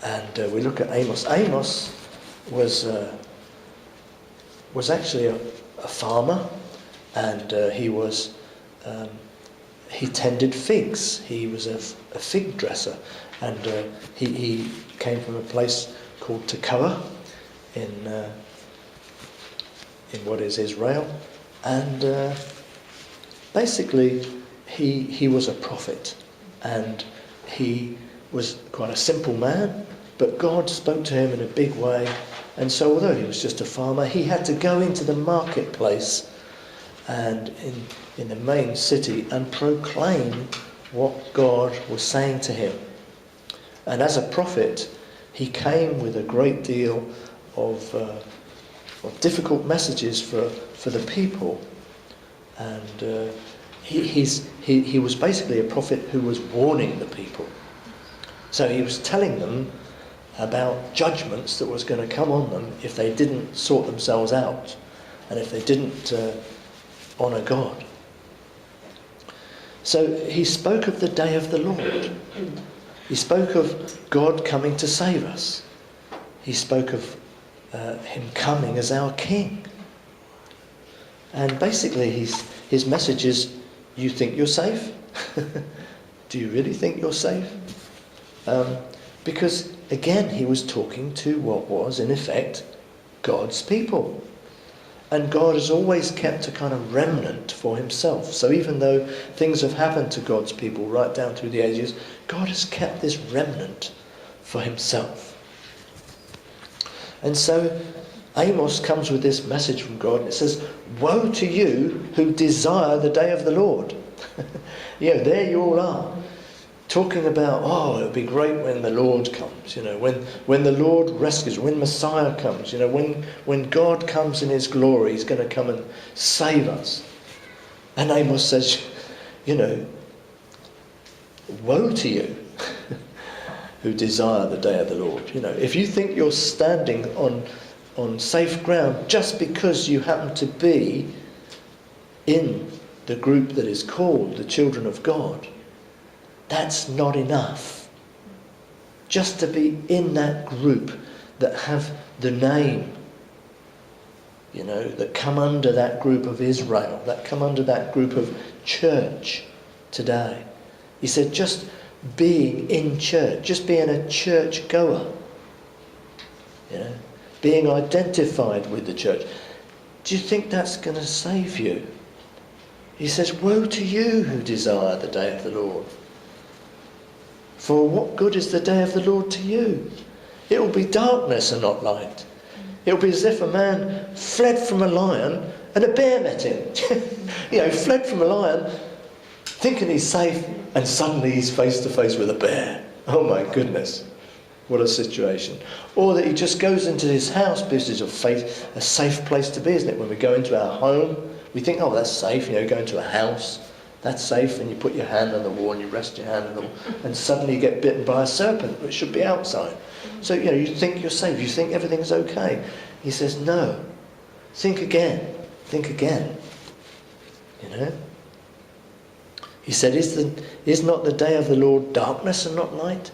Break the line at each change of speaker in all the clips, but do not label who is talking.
And we look at Amos. Amos was actually a farmer, and he tended figs. He was a fig dresser, and he came from a place called Tekoa in what is Israel, and basically he was a prophet, and he was quite a simple man, but God spoke to him in a big way. And so although he was just a farmer, he had to go into the marketplace and in the main city and proclaim what God was saying to him. And as a prophet, he came with a great deal of difficult messages for the people. And he was basically a prophet who was warning the people. So he was telling them about judgments that was going to come on them if they didn't sort themselves out and if they didn't honour God. So he spoke of the day of the Lord. He spoke of God coming to save us. He spoke of him coming as our king. And basically his message is, you think you're safe? Do you really think you're safe? Because again, he was talking to what was, in effect, God's people. And God has always kept a kind of remnant for himself. So even though things have happened to God's people right down through the ages, God has kept this remnant for himself. And so Amos comes with this message from God. It says, woe to you who desire the day of the Lord. There you all are. Talking about, it would be great when the Lord comes, when the Lord rescues, when Messiah comes, when God comes in his glory, he's going to come and save us. And Amos says, woe to you who desire the day of the Lord. If you think you're standing on safe ground just because you happen to be in the group that is called the children of God, that's not enough. Just to be in that group that have the name, that come under that group of Israel, that come under that group of church today. He said just being in church, just being a church goer, being identified with the church. Do you think that's going to save you? He says, woe to you who desire the day of the Lord. For what good is the day of the Lord to you? It will be darkness and not light. It will be as if a man fled from a lion and a bear met him. Fled from a lion thinking he's safe, and suddenly he's face to face with a bear. Oh my goodness. What a situation. Or that he just goes into his house, because it's a safe place to be, isn't it? When we go into our home, we think, that's safe. Go into a house. That's safe, and you put your hand on the wall and you rest your hand on the wall, and suddenly you get bitten by a serpent, which should be outside. So, you think you're safe, you think everything's okay. He says, no, think again. He said, is not the day of the Lord darkness and not light?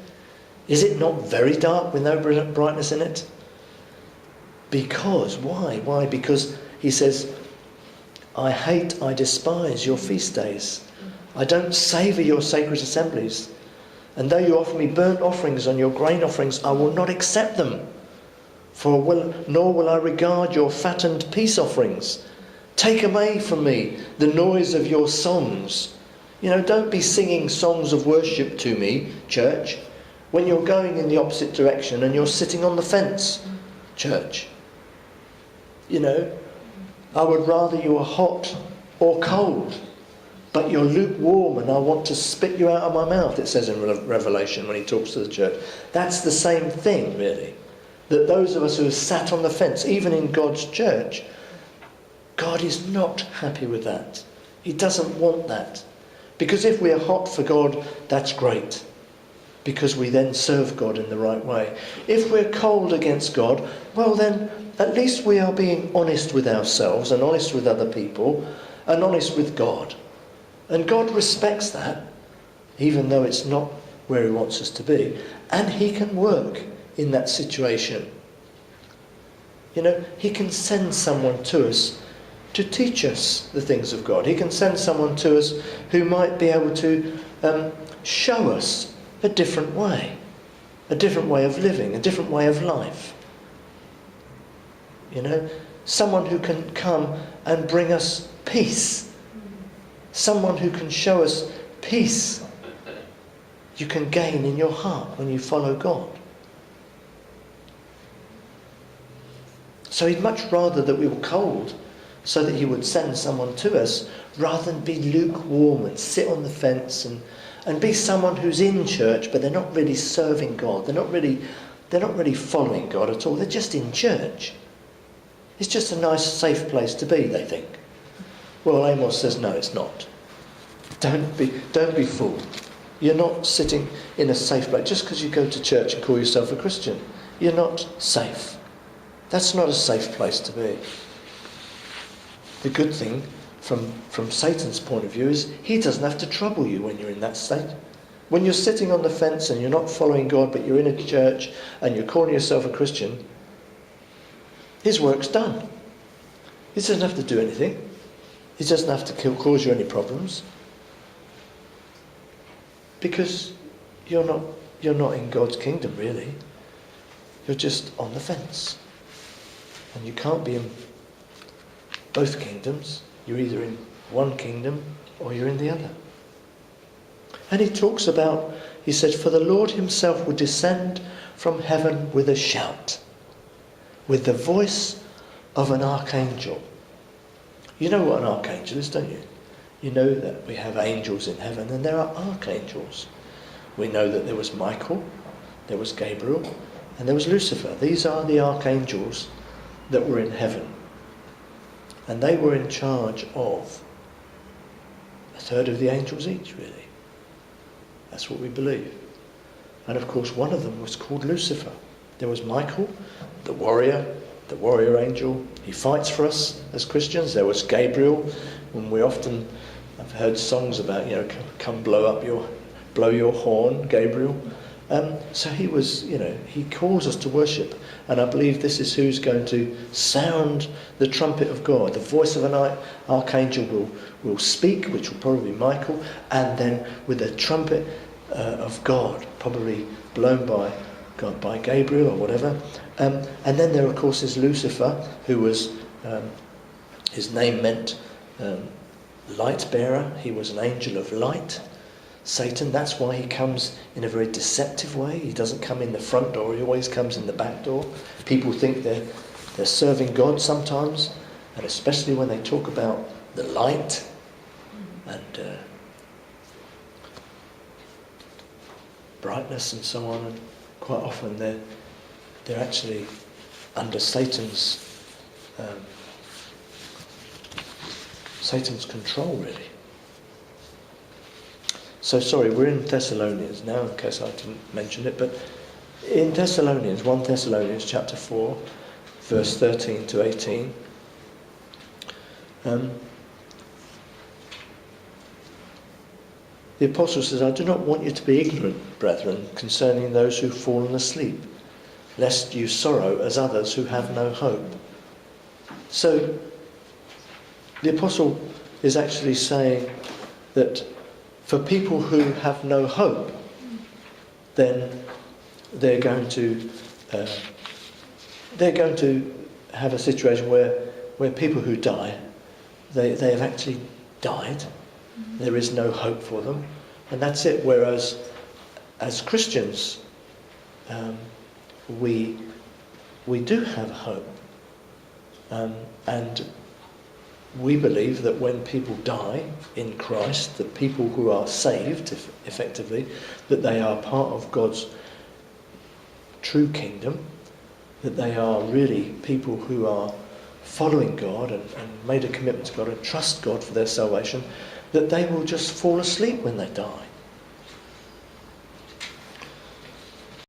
Is it not very dark with no brightness in it? Because, why? Because he says, I despise your feast days. I don't savour your sacred assemblies. And though you offer me burnt offerings on your grain offerings, I will not accept them. Nor will I regard your fattened peace offerings. Take away from me the noise of your songs. Don't be singing songs of worship to me, church, when you're going in the opposite direction and you're sitting on the fence, church. I would rather you were hot or cold, but you're lukewarm and I want to spit you out of my mouth, it says in Revelation when he talks to the church. That's the same thing, really. That those of us who have sat on the fence, even in God's church, God is not happy with that. He doesn't want that. Because if we are hot for God, that's great. Because we then serve God in the right way. If we're cold against God, well then, at least we are being honest with ourselves and honest with other people and honest with God. And God respects that, even though it's not where he wants us to be. And he can work in that situation. You know, he can send someone to us to teach us the things of God. He can send someone to us who might be able to show us a different way of living, a different way of life. You know, someone who can come and bring us peace. Someone who can show us peace you can gain in your heart when you follow God. So he'd much rather that we were cold so that he would send someone to us rather than be lukewarm and sit on the fence and be someone who's in church but they're not really serving God. They're not really following God at all. They're just in church. It's just a nice, safe place to be, they think. Well, Amos says, no, it's not. Don't be fooled. You're not sitting in a safe place. Just because you go to church and call yourself a Christian, you're not safe. That's not a safe place to be. The good thing from Satan's point of view is he doesn't have to trouble you when you're in that state. When you're sitting on the fence and you're not following God, but you're in a church and you're calling yourself a Christian, his work's done. He doesn't have to do anything. He doesn't have to cause you any problems. Because you're not in God's kingdom, really. You're just on the fence. And you can't be in both kingdoms. You're either in one kingdom or you're in the other. And he talks about, he says, for the Lord himself will descend from heaven with a shout, with the voice of an archangel. You know what an archangel is, don't you? You know that we have angels in heaven and there are archangels. We know that there was Michael, there was Gabriel, and there was Lucifer. These are the archangels that were in heaven. And they were in charge of a third of the angels each, really. That's what we believe. And of course one of them was called Lucifer. There was Michael, the warrior angel. He fights for us as Christians. There was Gabriel, and I've heard songs about, come blow your horn, Gabriel. So he was, he calls us to worship. And I believe this is who's going to sound the trumpet of God. The voice of an archangel will speak, which will probably be Michael, and then with the trumpet of God, probably blown by Gabriel or whatever. And then there, of course, is Lucifer, who was, his name meant light bearer. He was an angel of light. Satan, that's why he comes in a very deceptive way. He doesn't come in the front door, he always comes in the back door. People think they're serving God sometimes, and especially when they talk about the light and brightness and so on, and quite often they're actually under Satan's control, really. So sorry, we're in Thessalonians now, in case I didn't mention it, but in 1 Thessalonians chapter 4, verse 13 to 18, the apostle says, I do not want you to be ignorant, brethren, concerning those who've fallen asleep, lest you sorrow as others who have no hope. So the apostle is actually saying that for people who have no hope, then they're going to have a situation where people who die, they have actually died. There is no hope for them, and that's it. Whereas as Christians, we do have hope, and we believe that when people die in Christ, the people who are saved, effectively, that they are part of God's true kingdom, that they are really people who are following God and made a commitment to God and trust God for their salvation, that they will just fall asleep when they die.